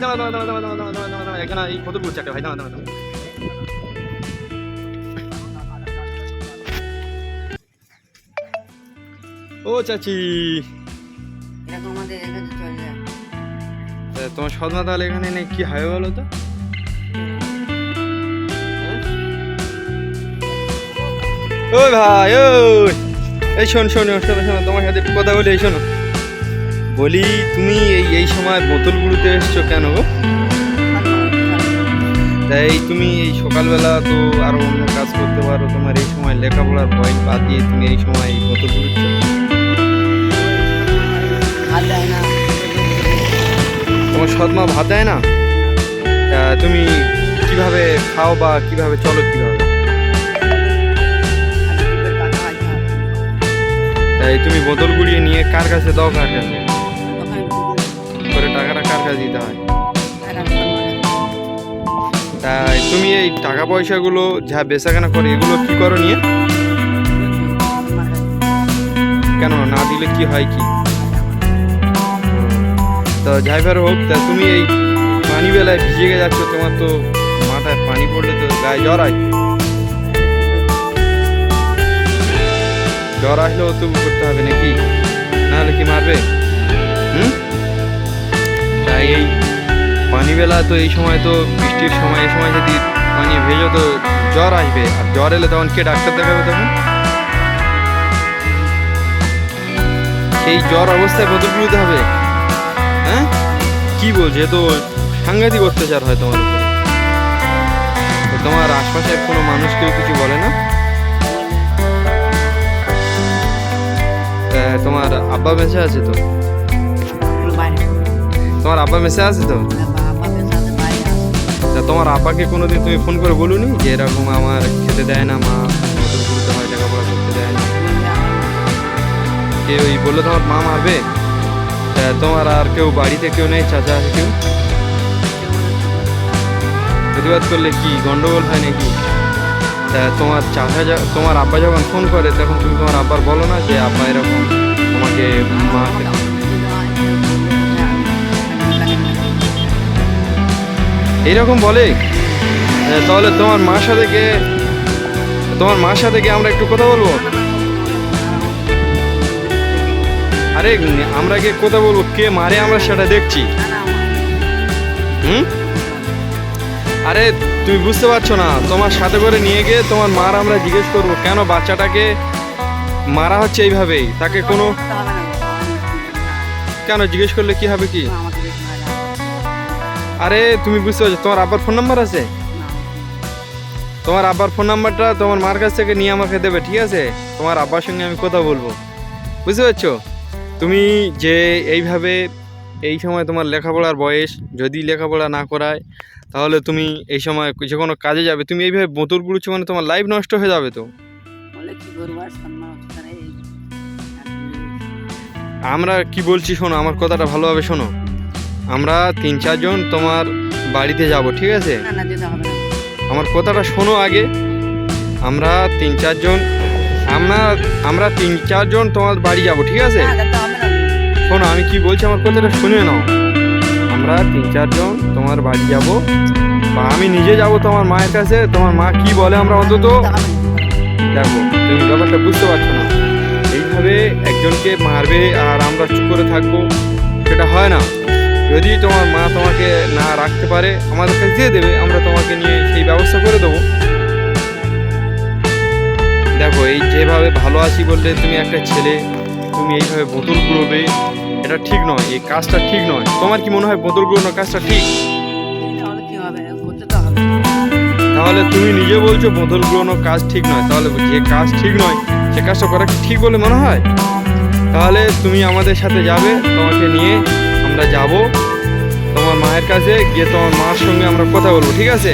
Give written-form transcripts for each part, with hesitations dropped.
দাঁড়া দাঁড়া দাঁড়া দাঁড়া দাঁড়া দাঁড়া দাঁড়া দাঁড়া এখানে এই কত করছে একটা ভাই দাঁড়া দাঁড়া দাঁড়া ও চাচি এরকম আমাদের এখানে চলে যায়। তোমার সদমা তাহলে এখানে নেই কি হাই বলো তো ওই ভাই ওই এই শোন শোনো শোনো শোনো তোমার সাথে একটু কথা বলি এই শোনো বলি তুমি এই সময় বোতল গুঁড়োতে এসছো কেন গো তাই তুমি এই সকালবেলা তো আরো অন্য কাজ করতে পারো তোমার এই সময় লেখাপড়ার পয়েন্ট বাদ দিয়ে তুমি এই সময় এই বোতল গুঁড়োচ্ছ ভাত দেয় না, তোমার সৎমা ভাত দেয় না তা তুমি কিভাবে খাও বা কিভাবে চলো কিভাবে টাকা খাইতে হবে। তাই তুমি বোতল গুঁড়িয়ে নিয়ে কার কাছে দাও কার কাছে দোকানে করে টাকাটা কার কাছে দিতে হয় টাকা জমা দেয়। তাই তুমি এই টাকা পয়সাগুলো যা বেচাকেনা করে এগুলো কি করো নিয়ে কেন না দিলে কি হয় কি তো যাই ফার হোক তা তুমি এই পানি বেলায় ভিজে যাচ্ছ তোমার তো মাথায় পানি পড়লে তো গায়ে জ্বর হয় জ্বর আসলেও তবু করতে হবে নাকি নাহলে কি মারবে তাই এই পানি বেলা তো এই সময় তো বৃষ্টির সময় এই সময় যদি পানি ভেজো তো জ্বর আসবে আর জ্বর এলে তখন কে ডাক্তার দেখাবে তখন সেই জ্বর অবস্থায় বোতল গুলোতে হবে হ্যাঁ কি বলছে তো সাংঘাতিক অত্যাচার হয় তোমার উপরে তো তোমার আশপাশের কোনো মানুষ কেউ কিছু বলে না তোমার আব্বা বেঁচে আছে তো বাইরে তোমার আব্বা বেঁচে আছে তো বাবার সাথে বাইরে আসে। তা তোমার আব্বাকে কোনোদিন তুমি ফোন করে বলুনি যে এরকম আমার খেতে দেয় না মা বোতল গুলোতে হয় লেখাপড়া করতে দেয় না কেউ বললে তোমার মা মারবে তা তোমার আর কেউ বাড়িতে কেউ নেই চাচা আছে কেউ প্রতিবাদ করলে কি গন্ডগোল হয় নাকি তা তোমার চাচা তোমার আব্বা যখন ফোন করে তখন তুমি তোমার আব্বার বলো না যে আব্বা এরকম তোমাকে মা এইরকম বলে তাহলে তোমার মার সাথে গিয়ে আমরা একটু কথা বলবো আরে আমরা গিয়ে কথা বলবো কে মারে আমরা সেটা দেখছি আরে তুমি বুঝতে পারছো না তোমার সাথে করে নিয়ে গিয়ে তোমার মার আমরা জিজ্ঞেস করবো কেন বাচ্চাটাকে মারা হচ্ছে এইভাবেই তাকে কোনো কেন জিজ্ঞেস করলে কি হবে কি আরে তুমি বুঝতে পারছো তোমার আব্বার ফোন নাম্বার আছে তোমার আব্বার ফোন নাম্বারটা তোমার মার কাছ থেকে নিয়ে আমাকে দেবে ঠিক আছে তোমার আব্বার সঙ্গে আমি কথা বলবো বুঝতে পারছো তুমি যে এইভাবে এই সময় তোমার লেখাপড়ার বয়স যদি লেখাপড়া না করায় তাহলে তুমি এই সময় যে কোনো কাজে যাবে তুমি এইভাবে বোতল গুঁড়োছো মানে তোমার লাইফ নষ্ট হয়ে যাবে তো আমরা কি বলছি শোনো আমার কথাটা ভালোভাবে শোনো আমরা 3-4 জন তোমার বাড়িতে যাব ঠিক আছে আমার কথাটা শোনো আগে আমরা 3-4 জন আমরা 3-4 জন তোমার বাড়ি যাব ঠিক আছে শোনো আমি কি বলছি আমার কথাটা শুনে নাও আমরা 3-4 জন তোমার বাড়ি যাব বা আমি নিজে যাব তোমার মায়ের কাছে তোমার মা কি বলে আমরা অন্তত দেখো তুমি ব্যাপারটা বুঝতে পারছো না এইভাবে একজনকে মারবে আর আমরা চুপ করে থাকবো সেটা হয় না যদি তোমার মা তোমাকে না রাখতে পারে আমাদের কাছে দিয়ে দেবে আমরা তোমাকে নিয়ে সেই ব্যবস্থা করে দেবো দেখো এই যেভাবে ভালো আছি বললে তুমি একটা ছেলে তুমি এইভাবে বোতল গুঁড়োবে এটা ঠিক নয় এই কাজটা ঠিক নয় তোমার কি মনে হয় বোতল গুঁড়োনোর কাজটা ঠিক তাহলে তুমি নিজে বলছো বোতল গুঁড়োনোর কাজ ঠিক নয় তাহলে যে কাজ ঠিক নয় সে কাজটা করা কি ঠিক বলে মনে হয় তাহলে তুমি আমাদের সাথে যাবে তোমাকে নিয়ে আমরা যাব তোমার মায়ের কাছে গিয়ে তোমার মার সঙ্গে আমরা কথা বলবো ঠিক আছে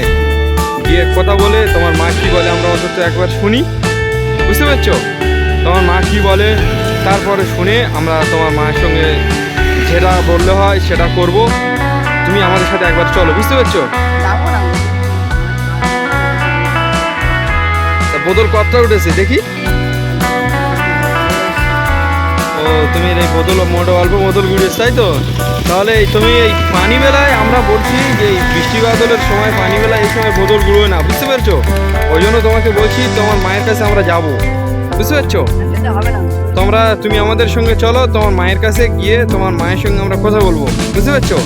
গিয়ে কথা বলে তোমার মা কি বলে আমরা অন্তত একবার শুনি বুঝতে পারছো তোমার মা কি বলে তারপরে শুনে আমরা তোমার মায়ের সঙ্গে যেটা বললে হয় সেটা করব তুমি আমাদের সাথে একবার চলো বুঝতে পারছো বোতল কতটা উঠেছে দেখি ও তুমি এই বোতল অল্প বোতল ঘুরেছ তাই তো? তাহলে তুমি এই পানি বেলায় আমরা বলছি যে এই বৃষ্টি বাদলের সময় পানি বেলায় এই সময় বোতল ঘুরোয় না, বুঝতে পেরেছো? ওই জন্য তোমাকে বলছি তোমার মায়ের কাছে আমরা যাব, বুঝতে পারছো? যেতে হবে না। তুমি আমাদের সঙ্গে চলো, তোমার মায়ের কাছে গিয়ে তোমার মায়ের সঙ্গে আমরা কথা বলবো, বুঝতে পারছো?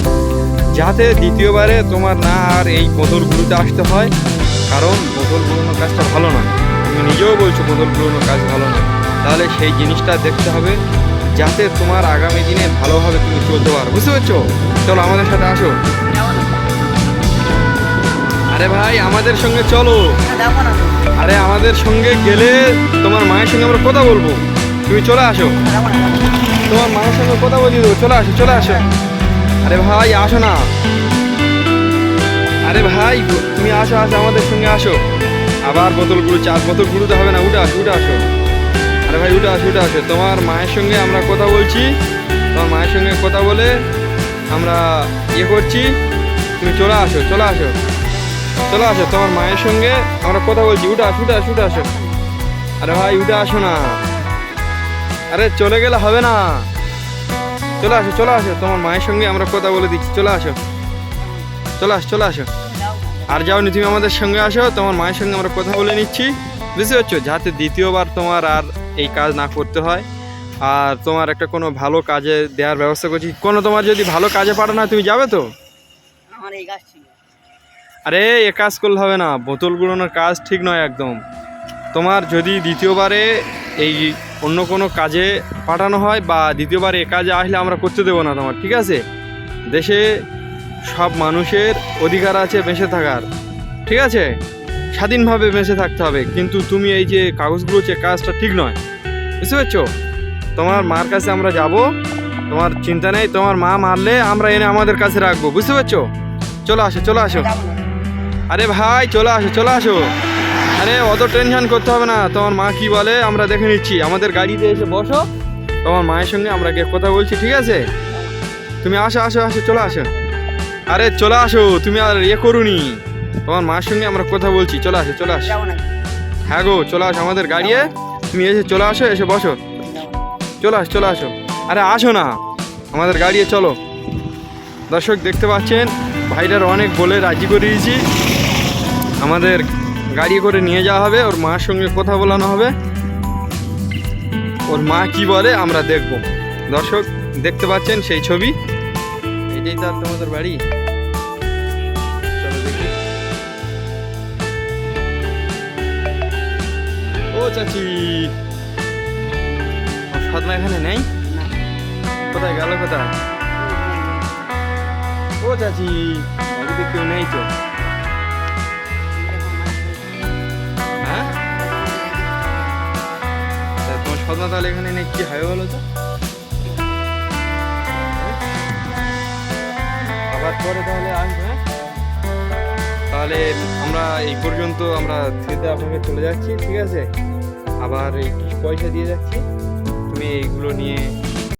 যাতে দ্বিতীয়বারে তোমার না আর এই বোতল গুলোতে আসতে হয়, কারণ বোতল গুলোনোর কাজটা ভালো না। তুমি নিজেও বলছো বোতল গুলোনোর কাজ ভালো না, তাহলে সেই জিনিসটা দেখতে হবে যাতে তোমার আগামী দিনে ভালোভাবে তুমি চলতে পারো, বুঝতে পারছো? চলো আমাদের সাথে আসো। যাবো না। আরে ভাই আমাদের সঙ্গে চলো। যাবো না তো। আরে আমাদের সঙ্গে গেলে তোমার মায়ের সঙ্গে আমরা কথা বলবো, তুমি চলে আসো। যাবো না। তোমার মায়ের সঙ্গে কথা বলিয়ে দেবো, চলে আসো চলে আসো। আরে ভাই আসো না। আরে ভাই তুমি আসো আসো আমাদের সঙ্গে আসো। আবার বোতল গুলো আর বোতল গুলোতে হবে না, উঠে আসো উঠে আসো। আরে ভাই উঠে আসো উঠে আসো। তোমার মায়ের সঙ্গে আমরা কথা বলছি, তোমার মায়ের সঙ্গে কথা বলে আমরা করছি। তুমি চলে আসো চলে আসো চলে আসো। তোমার মায়ের সঙ্গে আমরা কথা বলছি, উঠে আসো উঠে আসো উঠে আসো। আরে ভাই উঠে আসো না। আরে চলে গেলে হবে না, চলে আসো চলে আসো। তোমার মায়ের সঙ্গে আমরা কথা বলে দিচ্ছি, চলে আসো চলে আসো চলে আসো। আর যাওনি, তুমি আমাদের সঙ্গে আসো, তোমার মায়ের সঙ্গে আমরা কথা বলে নিচ্ছি, বুঝতে পারছো? যাতে দ্বিতীয়বার তোমার আর এই কাজ না করতে হয়। আর তোমার একটা কোনো ভালো কাজে দেওয়ার ব্যবস্থা করছি। কোনো তোমার যদি ভালো কাজে পাঠানো হয় তুমি যাবে তো? আমার এই গাছ ছিল। আরে এ কাজ করলে হবে না, বোতল গুঁড়োনোর কাজ ঠিক নয় একদম। তোমার যদি দ্বিতীয়বারে এই অন্য কোনো কাজে পাঠানো হয় বা দ্বিতীয়বার এ কাজে আসলে আমরা করতে দেবো না তোমার, ঠিক আছে? দেশে সব মানুষের অধিকার আছে বেঁচে থাকার, ঠিক আছে? স্বাধীনভাবে বেঁচে থাকতে হবে, কিন্তু তুমি এই যে কাগজগুলো যে কাজটা ঠিক নয়, বুঝতে পারছো? তোমার মার কাছে আমরা যাব, তোমার চিন্তা নেই। তোমার মা মারলে আমরা এনে আমাদের কাছে রাখবো, বুঝতে পারছো? চলে আসো চলে আসো। যাবো না। আরে ভাই চলে আসো চলে আসো। আরে অত টেনশন করতে হবে না, তোমার মা কি বলে আমরা দেখে নিচ্ছি। আমাদের গাড়িতে এসে বসো, তোমার মায়ের সঙ্গে আমরা গিয়ে কথা বলছি, ঠিক আছে? তুমি আসো আসো আসো চলে আসো। আরে চলে আসো, তুমি আর করুনি, তোমার মায়ের সঙ্গে আমরা কথা বলছি, চলে আসো চলে আসো। যাবো না। হ্যাঁ গো চলে আসো আমাদের গাড়িয়ে, তুমি এসে চলে আসো, এসে বসো, চলে আসো চলে আসো। আরে আসো না, আমাদের গাড়িয়ে চলো। দর্শক দেখতে পাচ্ছেন ভাইটার অনেক বলে রাজি করিয়েছি, আমাদের গাড়ি করে নিয়ে যাওয়া হবে, ওর মার সঙ্গে কথা বলানো হবে। ওর মা কি বলে আমরা দেখব। দর্শক দেখতে পাচ্ছেন সেই ছবি, এটাই তার তোমাদের বাড়ি। চলো দেখি। ও চাচি, ফাতমা এখানে নেই? না। কোথায় গেল কোথায়? ও চাচি বাড়িতে কেউ নেই তো? হ্যাঁ তা তোমার সদনা তাহলে এখানে নেই, কি হয় বলো তো? আবার পরে তাহলে আসবে, হ্যাঁ? তাহলে আমরা এই পর্যন্ত আমরা থ্রিতে আপনাকে চলে যাচ্ছি, ঠিক আছে? আবার এই পয়সা দিয়ে যাচ্ছি, তুমি এইগুলো নিয়ে